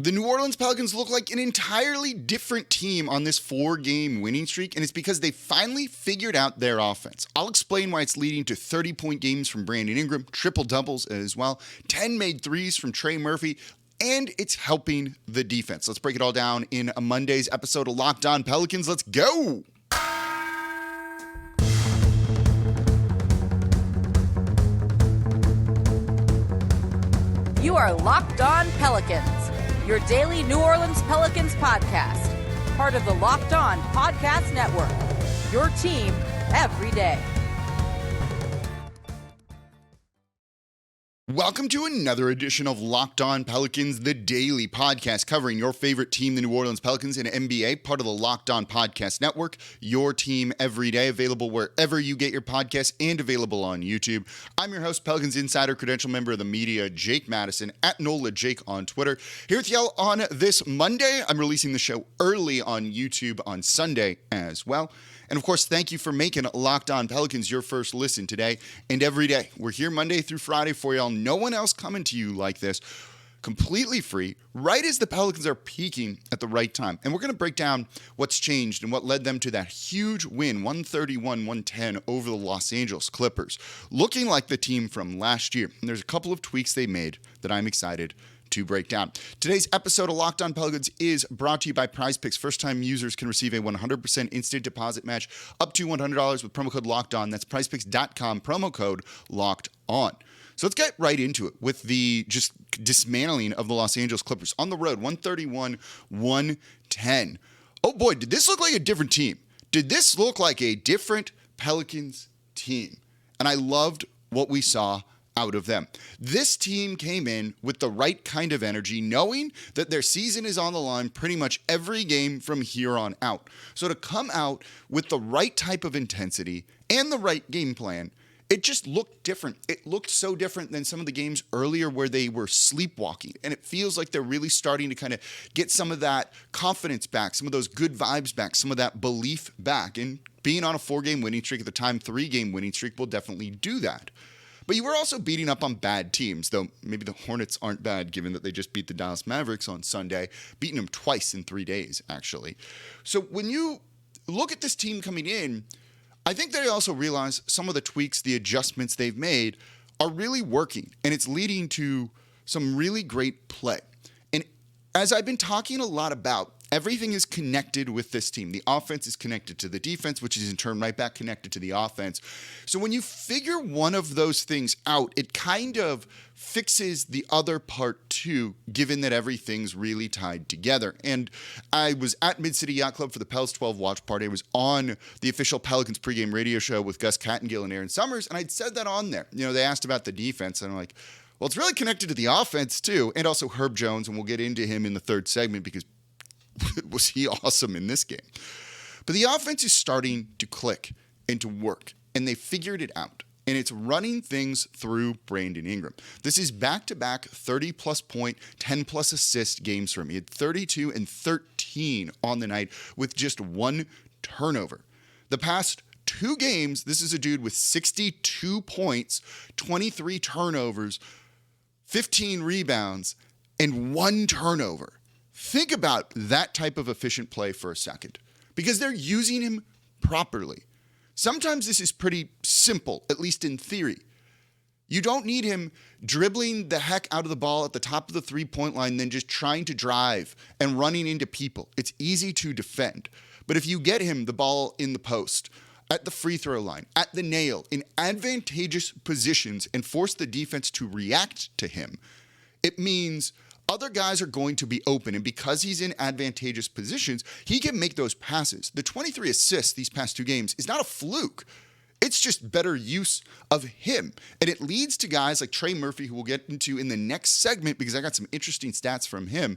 The New Orleans Pelicans look like an entirely different team on this 4-game winning streak, and it's because they finally figured out their offense. I'll explain why it's leading to 30-point games from Brandon Ingram, triple-doubles as well, 10 made threes from Trey Murphy, and it's helping the defense. Let's break it all down in a Monday's episode of Locked On Pelicans. Let's go! You are Locked On Pelicans, your daily New Orleans Pelicans podcast, part of the Locked On Podcast Network, your team every day. Welcome to another edition of Locked On Pelicans, the daily podcast covering your favorite team, the New Orleans Pelicans and NBA, part of the Locked On Podcast Network, your team every day, available wherever you get your podcasts and available on YouTube. I'm your host, Pelicans Insider, credential member of the media, Jake Madison, at NOLA Jake on Twitter. Here with y'all on this Monday. I'm releasing the show early on YouTube on Sunday as well. And of course, thank you for making Locked On Pelicans your first listen today and every day. We're here Monday through Friday for y'all. No one else coming to you like this, completely free, right as the Pelicans are peaking at the right time. And we're going to break down what's changed and what led them to that huge win, 131-110 over the Los Angeles Clippers, looking like the team from last year. And there's a couple of tweaks they made that I'm excited to break down. Today's episode of Locked On Pelicans is brought to you by PrizePicks. First-time users can receive a 100% instant deposit match up to $100 with promo code Locked On. That's PrizePicks.com, promo code Locked On. So let's get right into it with the just dismantling of the Los Angeles Clippers on the road, 131-110. Oh boy, did this look like a different team? Did this look like a different Pelicans team? And I loved what we saw out of them. This team came in with the right kind of energy, knowing that their season is on the line pretty much every game from here on out. So to come out with the right type of intensity and the right game plan, it just looked different. It looked so different than some of the games earlier where they were sleepwalking. And it feels like they're really starting to kind of get some of that confidence back, some of those good vibes back, some of that belief back. And being on a 4-game winning streak at the time, 3-game winning streak will definitely do that. But you were also beating up on bad teams, though maybe the Hornets aren't bad given that they just beat the Dallas Mavericks on Sunday, beating them twice in 3 days, actually. So when you look at this team coming in, I think they also realize some of the tweaks, the adjustments they've made are really working, and it's leading to some really great play. And as I've been talking a lot about, everything is connected with this team. The offense is connected to the defense, which is in turn right back connected to the offense. So when you figure one of those things out, it kind of fixes the other part too, given that everything's really tied together. And I was at Mid-City Yacht Club for the Pels 12 watch party. I was on the official Pelicans pregame radio show with Gus Kattengill and Aaron Summers, and I'd said that on there. You know, they asked about the defense, and I'm like, well, it's really connected to the offense too, and also Herb Jones, and we'll get into him in the third segment because was he awesome in this game. But the offense is starting to click and to work, and they figured it out. And it's running things through Brandon Ingram. This is back-to-back 30-plus point, 10-plus assist games for him. He had 32 and 13 on the night with just one turnover. The past 2 games, this is a dude with 62 points, 23 turnovers, 15 rebounds, and 1 turnover. Think about that type of efficient play for a second, because they're using him properly. Sometimes this is pretty simple, at least in theory. You don't need him dribbling the heck out of the ball at the top of the three-point line, then just trying to drive and running into people. It's easy to defend. But if you get him the ball in the post, at the free throw line, at the nail, in advantageous positions, and force the defense to react to him, it means other guys are going to be open, and because he's in advantageous positions, he can make those passes. The 23 assists these past 2 games is not a fluke. It's just better use of him. And it leads to guys like Trey Murphy, who we'll get into in the next segment because I got some interesting stats from him,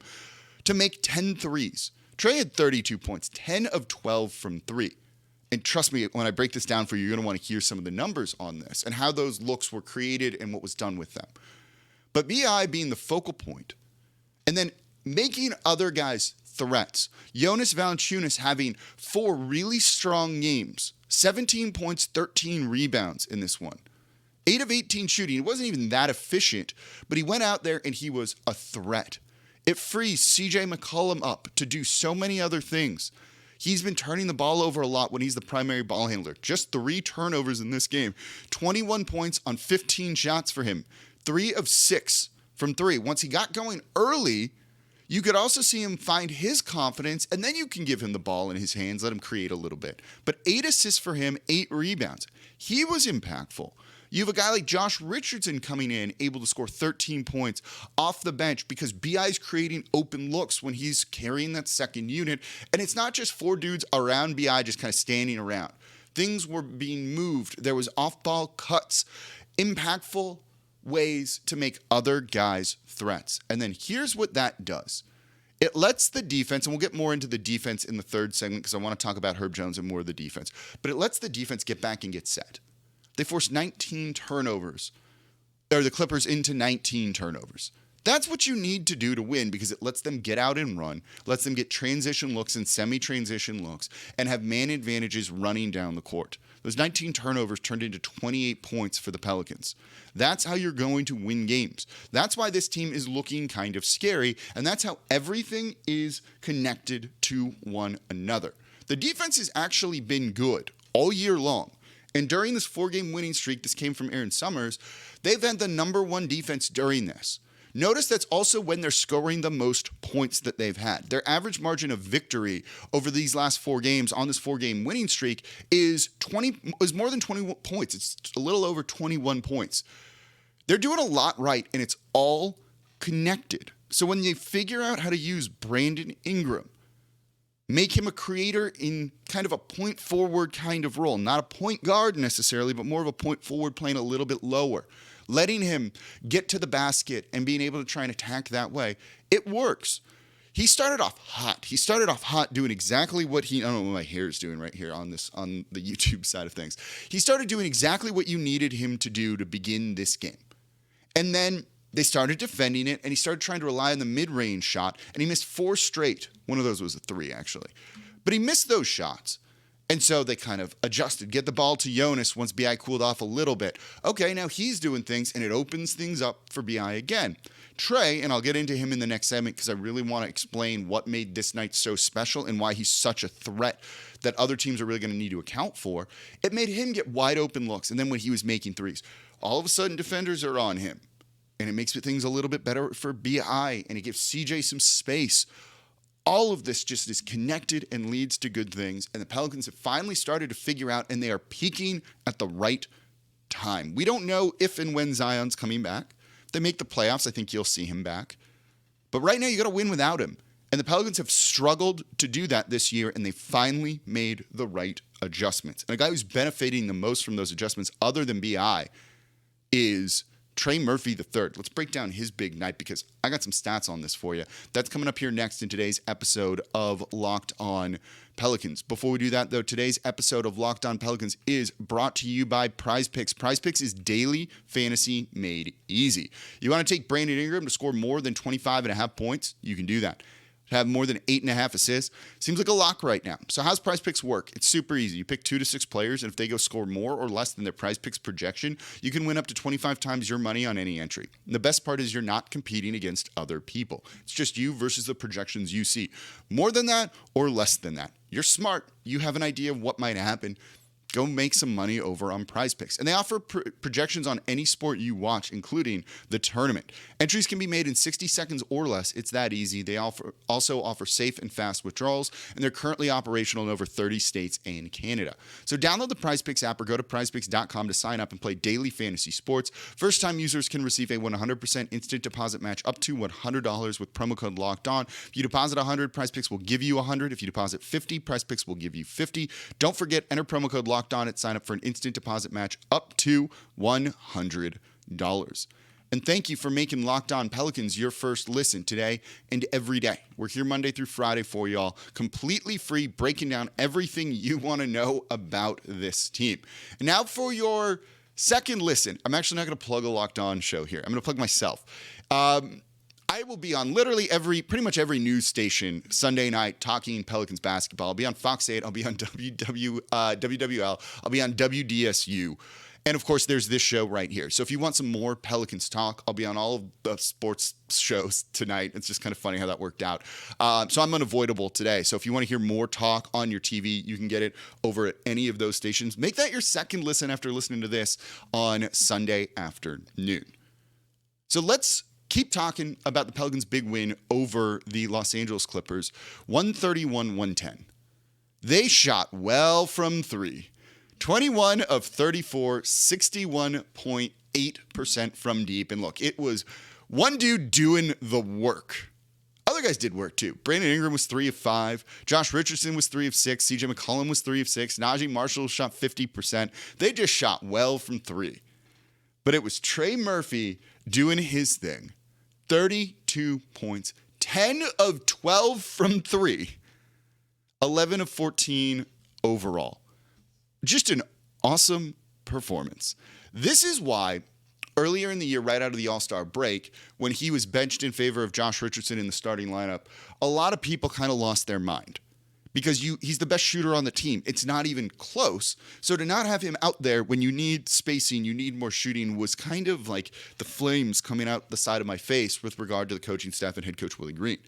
to make 10 threes. Trey had 32 points, 10 of 12 from 3. And trust me, when I break this down for you, you're going to want to hear some of the numbers on this and how those looks were created and what was done with them. But B.I. being the focal point, and then making other guys threats. Jonas Valanciunas having 4 really strong games, 17 points, 13 rebounds in this one. 8 of 18 shooting. It wasn't even that efficient, but he went out there and he was a threat. It frees CJ McCollum up to do so many other things. He's been turning the ball over a lot when he's the primary ball handler. Just 3 turnovers in this game. 21 points on 15 shots for him. 3 of 6 from 3. Once he got going early, you could also see him find his confidence, and then you can give him the ball in his hands, let him create a little bit. But 8 assists for him, 8 rebounds. He was impactful. You have a guy like Josh Richardson coming in, able to score 13 points off the bench because BI is creating open looks when he's carrying that second unit. And it's not just 4 dudes around BI just kind of standing around. Things were being moved. There was off-ball cuts, impactful ways to make other guys threats. And then here's what that does. It lets the defense, and we'll get more into the defense in the third segment because I want to talk about Herb Jones and more of the defense, but it lets the defense get back and get set. They forced 19 turnovers, or the Clippers into 19 turnovers. That's what you need to do to win because it lets them get out and run, lets them get transition looks and semi-transition looks, and have man advantages running down the court. Those 19 turnovers turned into 28 points for the Pelicans. That's how you're going to win games. That's why this team is looking kind of scary, and that's how everything is connected to one another. The defense has actually been good all year long. And during this 4-game winning streak, this came from Aaron Summers, they've had the number 1 defense during this. Notice that's also when they're scoring the most points that they've had. Their average margin of victory over these last 4 games on this 4-game winning streak is more than 20 points. It's a little over 21 points. They're doing a lot right, and it's all connected. So when they figure out how to use Brandon Ingram, make him a creator in kind of a point forward kind of role. Not a point guard necessarily, but more of a point forward playing a little bit lower. Letting him get to the basket and being able to try and attack that way. It works. He started off hot. He started off hot doing exactly what I don't know what my hair is doing right here on the YouTube side of things. He started doing exactly what you needed him to do to begin this game. And then they started defending it, and he started trying to rely on the mid-range shot, and he missed 4 straight. One of those was a 3, actually. But he missed those shots. And so they kind of adjusted. Get the ball to Jonas once BI cooled off a little bit. Okay, now he's doing things, and it opens things up for BI again. Trey, and I'll get into him in the next segment because I really want to explain what made this night so special and why he's such a threat that other teams are really going to need to account for. It made him get wide open looks, and then when he was making threes, all of a sudden defenders are on him. And it makes things a little bit better for BI, and it gives CJ some space. All of this just is connected and leads to good things, and the Pelicans have finally started to figure out, and they are peaking at the right time. We don't know if and when Zion's coming back. If they make the playoffs, I think you'll see him back. But right now, you got to win without him. And the Pelicans have struggled to do that this year, and they finally made the right adjustments. And a guy who's benefiting the most from those adjustments, other than BI, is Trey Murphy III. Let's break down his big night because I got some stats on this for you. That's coming up here next in today's episode of Locked On Pelicans. Before we do that, though, today's episode of Locked On Pelicans is brought to you by PrizePicks. PrizePicks is daily fantasy made easy. You want to take Brandon Ingram to score more than 25.5 points? You can do that. Have more than 8.5 assists. Seems like a lock right now. So how's PrizePicks work? It's super easy. You pick 2 to 6 players, and if they go score more or less than their PrizePicks projection, you can win up to 25 times your money on any entry. And the best part is you're not competing against other people. It's just you versus the projections you see. More than that or less than that. You're smart. You have an idea of what might happen. Go make some money over on PrizePicks. And they offer projections on any sport you watch, including the tournament. Entries can be made in 60 seconds or less. It's that easy. They also offer safe and fast withdrawals, and they're currently operational in over 30 states and Canada. So download the PrizePicks app or go to prizepicks.com to sign up and play daily fantasy sports. First-time users can receive a 100% instant deposit match up to $100 with promo code LOCKEDON. If you deposit $100, PrizePicks will give you $100. If you deposit $50, PrizePicks will give you $50. Don't forget, enter promo code LOCKEDON at sign up for an instant deposit match up to $100. And thank you for making Locked On Pelicans your first listen today and every day. We're here Monday through Friday for y'all, completely free, breaking down everything you want to know about this team. And now for your second listen, I'm actually not going to plug a Locked On show here. I'm going to plug myself. I will be on literally pretty much every news station Sunday night talking Pelicans basketball. I'll be on Fox 8. I'll be on WWL. I'll be on WDSU. And of course, there's this show right here. So if you want some more Pelicans talk, I'll be on all of the sports shows tonight. It's just kind of funny how that worked out. So I'm unavoidable today. So if you want to hear more talk on your TV, you can get it over at any of those stations. Make that your second listen after listening to this on Sunday afternoon. So let's keep talking about the Pelicans' big win over the Los Angeles Clippers, 131-110. They shot well from three. 21 of 34, 61.8% from deep. And look, it was one dude doing the work. Other guys did work too. Brandon Ingram was 3 of 5. Josh Richardson was 3 of 6. CJ McCollum was 3 of 6. Najee Marshall shot 50%. They just shot well from three. But it was Trey Murphy doing his thing. 32 points, 10 of 12 from three, 11 of 14 overall. Just an awesome performance. This is why earlier in the year, right out of the All-Star break, when he was benched in favor of Josh Richardson in the starting lineup, a lot of people kind of lost their mind because he's the best shooter on the team. It's not even close. So to not have him out there when you need spacing, you need more shooting, was kind of like the flames coming out the side of my face with regard to the coaching staff and head coach Willie Green.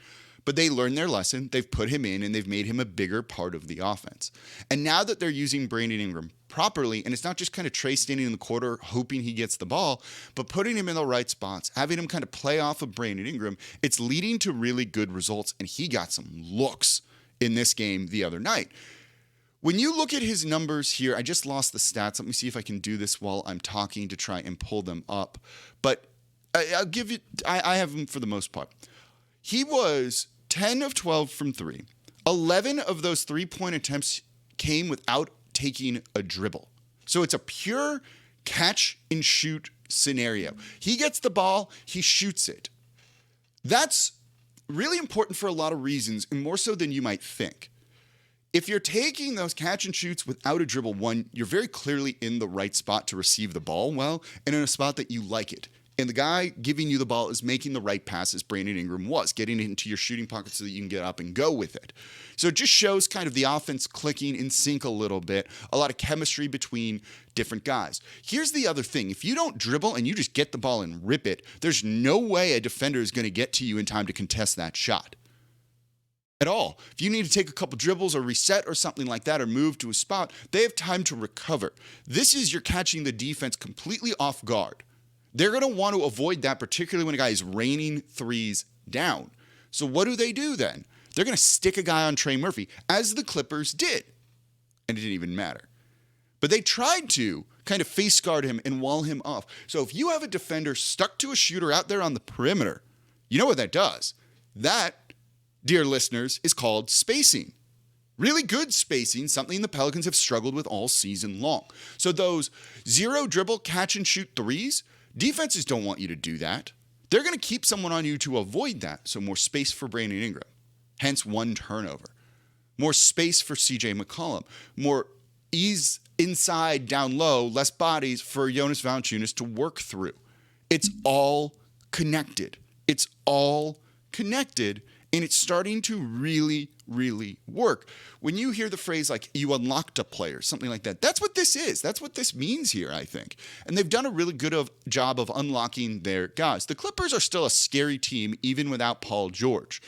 But they learned their lesson. They've put him in, and they've made him a bigger part of the offense. And now that they're using Brandon Ingram properly, and it's not just kind of Trey standing in the corner hoping he gets the ball, but putting him in the right spots, having him kind of play off of Brandon Ingram, it's leading to really good results. And he got some looks in this game the other night. When you look at his numbers here, I just lost the stats. Let me see if I can do this while I'm talking to try and pull them up. But I'll give you, I have them for the most part. He was 10 of 12 from three. 11 of those three-point attempts came without taking a dribble. So it's a pure catch-and-shoot scenario. He gets the ball, he shoots it. That's really important for a lot of reasons, and more so than you might think. If you're taking those catch-and-shoots without a dribble, one, you're very clearly in the right spot to receive the ball well, and in a spot that you like it. And the guy giving you the ball is making the right passes. Brandon Ingram was getting it into your shooting pocket so that you can get up and go with it. So it just shows kind of the offense clicking in sync a little bit, a lot of chemistry between different guys. Here's the other thing. If you don't dribble and you just get the ball and rip it, there's no way a defender is going to get to you in time to contest that shot at all. If you need to take a couple dribbles or reset or something like that or move to a spot, they have time to recover. This is you're catching the defense completely off guard. They're going to want to avoid that, particularly when a guy is raining threes down. So what do then? They're going to stick a guy on Trey Murphy, as the Clippers did. And it didn't even matter. But they tried to kind of face guard him and wall him off. So if you have a defender stuck to a shooter out there on the perimeter, you know what that does? That, dear listeners, is called spacing. Really good spacing, something the Pelicans have struggled with all season long. So those zero dribble catch and shoot threes, defenses don't want you to do that. They're going to keep someone on you to avoid that. So more space for Brandon Ingram, hence one turnover. More space for CJ McCollum. More ease inside, down low, less bodies for Jonas Valanciunas to work through. It's all connected. And it's starting to really, really work. When you hear the phrase like you unlocked a player, something like that, that's what this is. That's what this means here, I think. And they've done a really good job of unlocking their guys. The Clippers are still a scary team even without Paul George.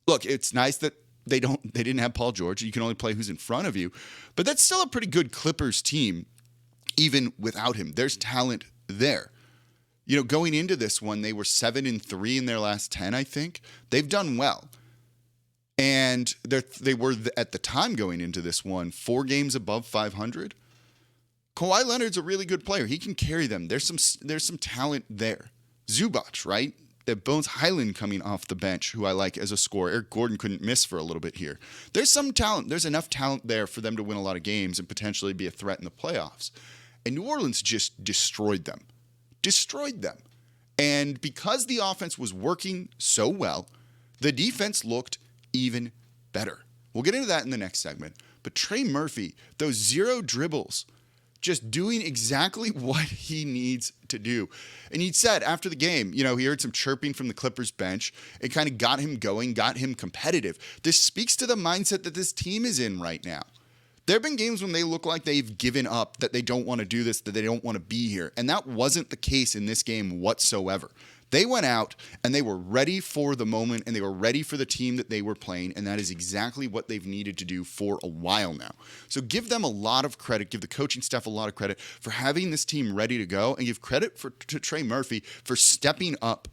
Look, it's nice that they didn't have Paul George. You can only play who's in front of you. But that's still a pretty good Clippers team even without him. There's talent there. You know, going into this one, they were 7-3 in their last 10, I think. They've done well. And they were, at the time going into this one, 4 games above 500. Kawhi Leonard's a really good player. He can carry them. There's some talent there. Zubac, right? They have Bones Highland coming off the bench, who I like as a scorer. Eric Gordon couldn't miss for a little bit here. There's some talent. There's enough talent there for them to win a lot of games and potentially be a threat in the playoffs. And New Orleans just destroyed them. And because the offense was working so well, the defense looked even better. We'll get into that in the next segment. But Trey Murphy, those zero dribbles, just doing exactly what he needs to do. And he said after the game, you know, he heard some chirping from the Clippers bench. It kind of got him going, got him competitive. This speaks to the mindset that this team is in right now. There have been games when they look like they've given up, that they don't want to do this, that they don't want to be here. And that wasn't the case in this game whatsoever. They went out and they were ready for the moment and they were ready for the team that they were playing. And that is exactly what they've needed to do for a while now. So give them a lot of credit, give the coaching staff a lot of credit for having this team ready to go, and give credit to Trey Murphy for stepping up.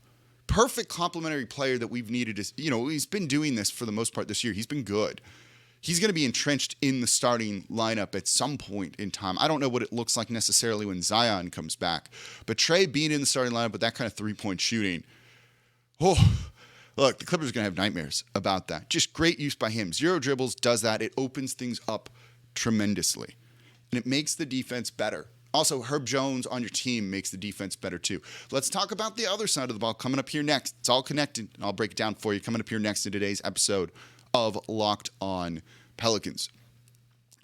Perfect complementary player that we've needed. He's been doing this for the most part this year. He's been good. He's going to be entrenched in the starting lineup at some point in time. I don't know what it looks like necessarily when Zion comes back, but Trey being in the starting lineup with that kind of three-point shooting, look, the Clippers are going to have nightmares about that. Just great use by him. 0 dribbles does that. It opens things up tremendously, and it makes the defense better. Also, Herb Jones on your team makes the defense better too. Let's talk about the other side of the ball coming up here next. It's all connected, and I'll break it down for you coming up here next in today's episode of Locked On Pelicans.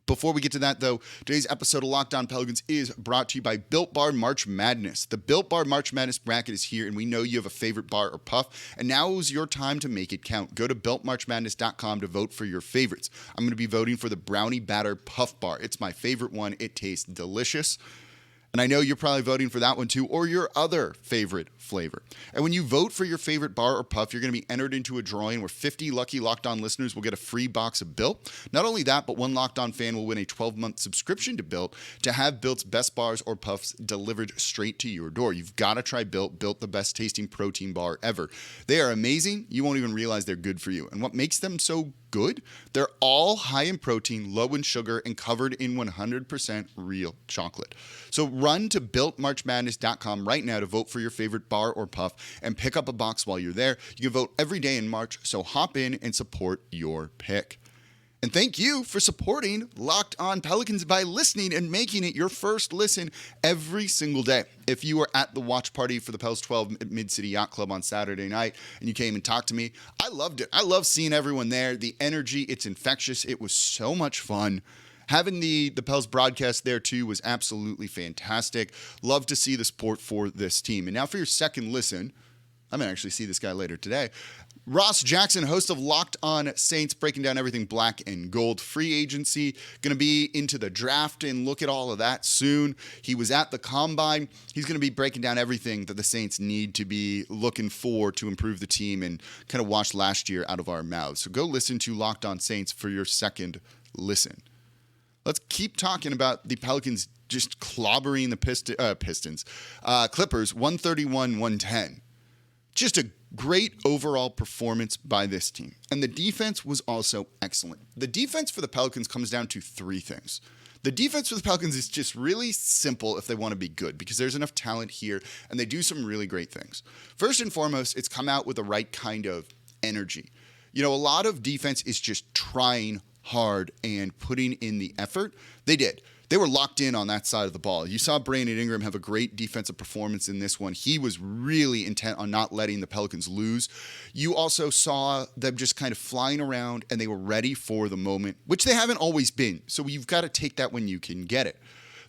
Before we get to that, though, today's episode of Locked On Pelicans is brought to you by Built Bar March Madness. The Built Bar March Madness bracket is here, and we know you have a favorite bar or puff, and now is your time to make it count. Go to BuiltMarchMadness.com to vote for your favorites. I'm going to be voting for the Brownie Batter Puff Bar. It's my favorite one. It tastes delicious. And I know you're probably voting for that one too, or your other favorite flavor. And when you vote for your favorite bar or puff, you're going to be entered into a drawing where 50 lucky Locked On listeners will get a free box of Built. Not only that, but one Locked On fan will win a 12-month subscription to Built to have Built's best bars or puffs delivered straight to your door. You've got to try Built. Built, the best tasting protein bar ever. They are amazing. You won't even realize they're good for you. And what makes them so good? They're all high in protein, low in sugar, and covered in 100% real chocolate. So run to BuiltMarchMadness.com right now to vote for your favorite bar or puff and pick up a box while you're there. You can vote every day in March, so hop in and support your pick. And thank you for supporting Locked On Pelicans by listening and making it your first listen every single day. If you were at the watch party for the Pels 12 at Mid-City Yacht Club on Saturday night and you came and talked to me, I loved it. I love seeing everyone there. The energy, it's infectious. It was so much fun. Having the Pels broadcast there too was absolutely fantastic. Love to see the support for this team. And now for your second listen, I'm going to actually see this guy later today. Ross Jackson, host of Locked On Saints, breaking down everything black and gold. Free agency, going to be into the draft and look at all of that soon. He was at the Combine. He's going to be breaking down everything that the Saints need to be looking for to improve the team and kind of wash last year out of our mouths. So go listen to Locked On Saints for your second listen. Let's keep talking about the Pelicans just clobbering the Pistons. Clippers, 131-110. Just a great overall performance by this team. And the defense was also excellent. The defense for the Pelicans comes down to three things. The defense for the Pelicans is just really simple if they want to be good, because there's enough talent here and they do some really great things. First and foremost, it's come out with the right kind of energy. A lot of defense is just trying hard and putting in the effort. They did. They were locked in on that side of the ball. You saw Brandon Ingram have a great defensive performance in this one. He was really intent on not letting the Pelicans lose. You also saw them just kind of flying around, and they were ready for the moment, which they haven't always been. So you've got to take that when you can get it.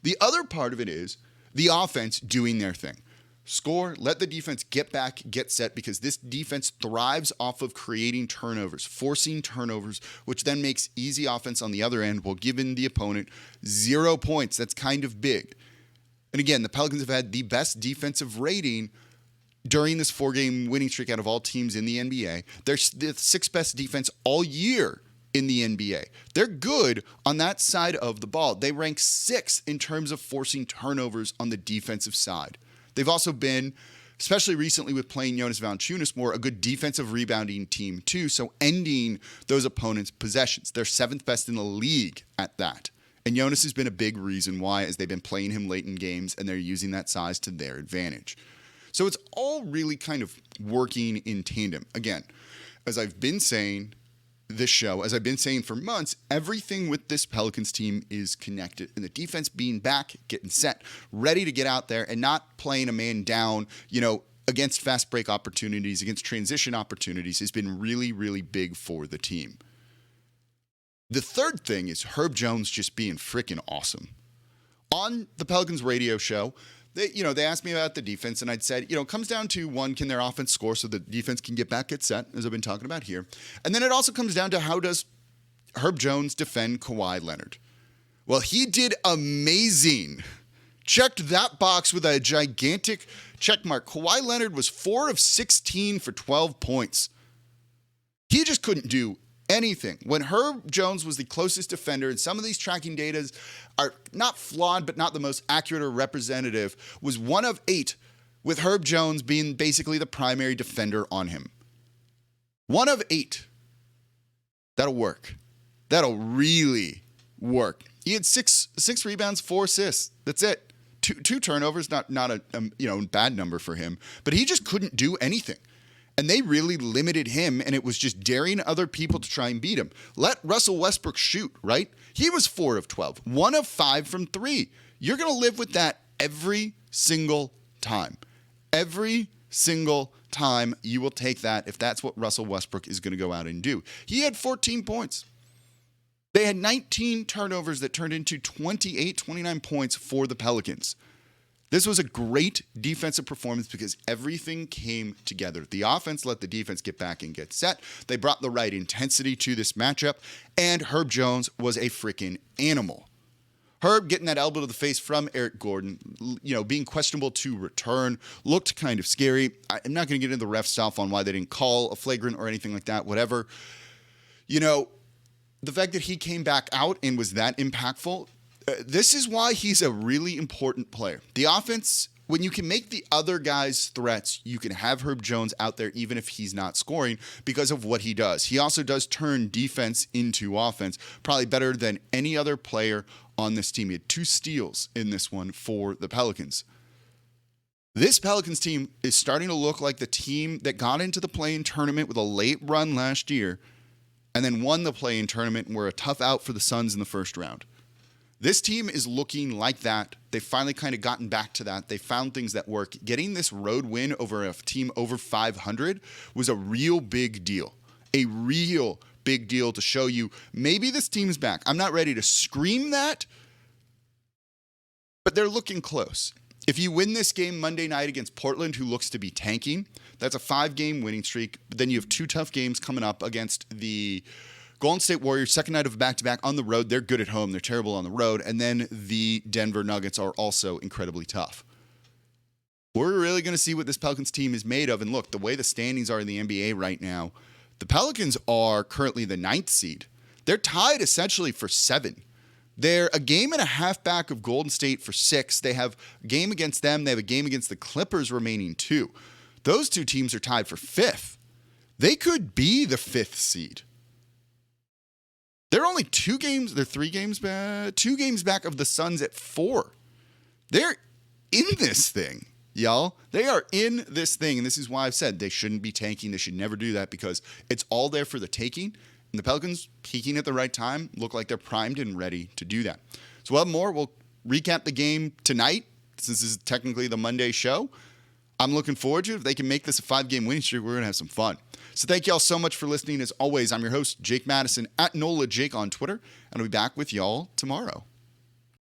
The other part of it is the offense doing their thing. Score, let the defense get back, get set, because this defense thrives off of creating turnovers, forcing turnovers, which then makes easy offense on the other end while giving the opponent 0 points. That's kind of big. And again, the Pelicans have had the best defensive rating during this 4-game winning streak out of all teams in the NBA. They're the 6th best defense all year in the NBA. They're good on that side of the ball. They rank 6th in terms of forcing turnovers on the defensive side. They've also been, especially recently with playing Jonas Valanciunas more, a good defensive rebounding team too, so ending those opponents' possessions. They're 7th best in the league at that. And Jonas has been a big reason why, as they've been playing him late in games and they're using that size to their advantage. So it's all really kind of working in tandem. Again, as I've been saying this show, as I've been saying for months, everything with this Pelicans team is connected. And the defense being back, getting set, ready to get out there and not playing a man down, against fast break opportunities, against transition opportunities has been really, really big for the team. The third thing is Herb Jones just being freaking awesome. On the Pelicans radio show, they asked me about the defense, and I'd said, it comes down to, one, can their offense score so the defense can get back, get set, as I've been talking about here. And then it also comes down to, how does Herb Jones defend Kawhi Leonard? Well, he did amazing. Checked that box with a gigantic check mark. Kawhi Leonard was 4 of 16 for 12 points. He just couldn't do anything. When Herb Jones was the closest defender, and some of these tracking data are not flawed, but not the most accurate or representative, was 1 of 8, with Herb Jones being basically the primary defender on him. 1 of 8. That'll work. That'll really work. He had six rebounds, 4 assists. That's it. Two turnovers, not a bad number for him, but he just couldn't do anything. And they really limited him, and it was just daring other people to try and beat him. Let Russell Westbrook shoot, right? He was 4 of 12, 1 of 5 from 3. You're going to live with that every single time. Every single time you will take that if that's what Russell Westbrook is going to go out and do. He had 14 points. They had 19 turnovers that turned into 29 points for the Pelicans. This was a great defensive performance because everything came together. The offense let the defense get back and get set. They brought the right intensity to this matchup, and Herb Jones was a freaking animal. Herb getting that elbow to the face from Eric Gordon, being questionable to return, looked kind of scary. I'm not going to get into the ref stuff on why they didn't call a flagrant or anything like that, whatever. The fact that he came back out and was that impactful, this is why he's a really important player. The offense, when you can make the other guys threats, you can have Herb Jones out there even if he's not scoring because of what he does. He also does turn defense into offense, probably better than any other player on this team. He had 2 steals in this one for the Pelicans. This Pelicans team is starting to look like the team that got into the play-in tournament with a late run last year and then won the play-in tournament and were a tough out for the Suns in the first round. This team is looking like that. They've finally kind of gotten back to that. They found things that work. Getting this road win over a team over 500 was a real big deal. A real big deal to show you maybe this team's back. I'm not ready to scream that, but they're looking close. If you win this game Monday night against Portland, who looks to be tanking, that's a 5-game winning streak. But then you have 2 tough games coming up against the Golden State Warriors, second night of a back-to-back on the road. They're good at home. They're terrible on the road. And then the Denver Nuggets are also incredibly tough. We're really going to see what this Pelicans team is made of. And look, the way the standings are in the NBA right now, the Pelicans are currently the 9th seed. They're tied essentially for 7. They're a game and a half back of Golden State for 6. They have a game against them. They have a game against the Clippers remaining 2. Those 2 teams are tied for 5th. They could be the 5th seed. They're only 2 games. They're 3 games back. 2 games back of the Suns at 4. They're in this thing, y'all. They are in this thing. And this is why I've said they shouldn't be tanking. They should never do that because it's all there for the taking. And the Pelicans, peaking at the right time, look like they're primed and ready to do that. So we'll have more. We'll recap the game tonight, since this is technically the Monday show. I'm looking forward to it. If they can make this a 5-game winning streak, we're going to have some fun. So thank y'all so much for listening. As always, I'm your host, Jake Madison, at NOLA Jake on Twitter, and I'll be back with y'all tomorrow.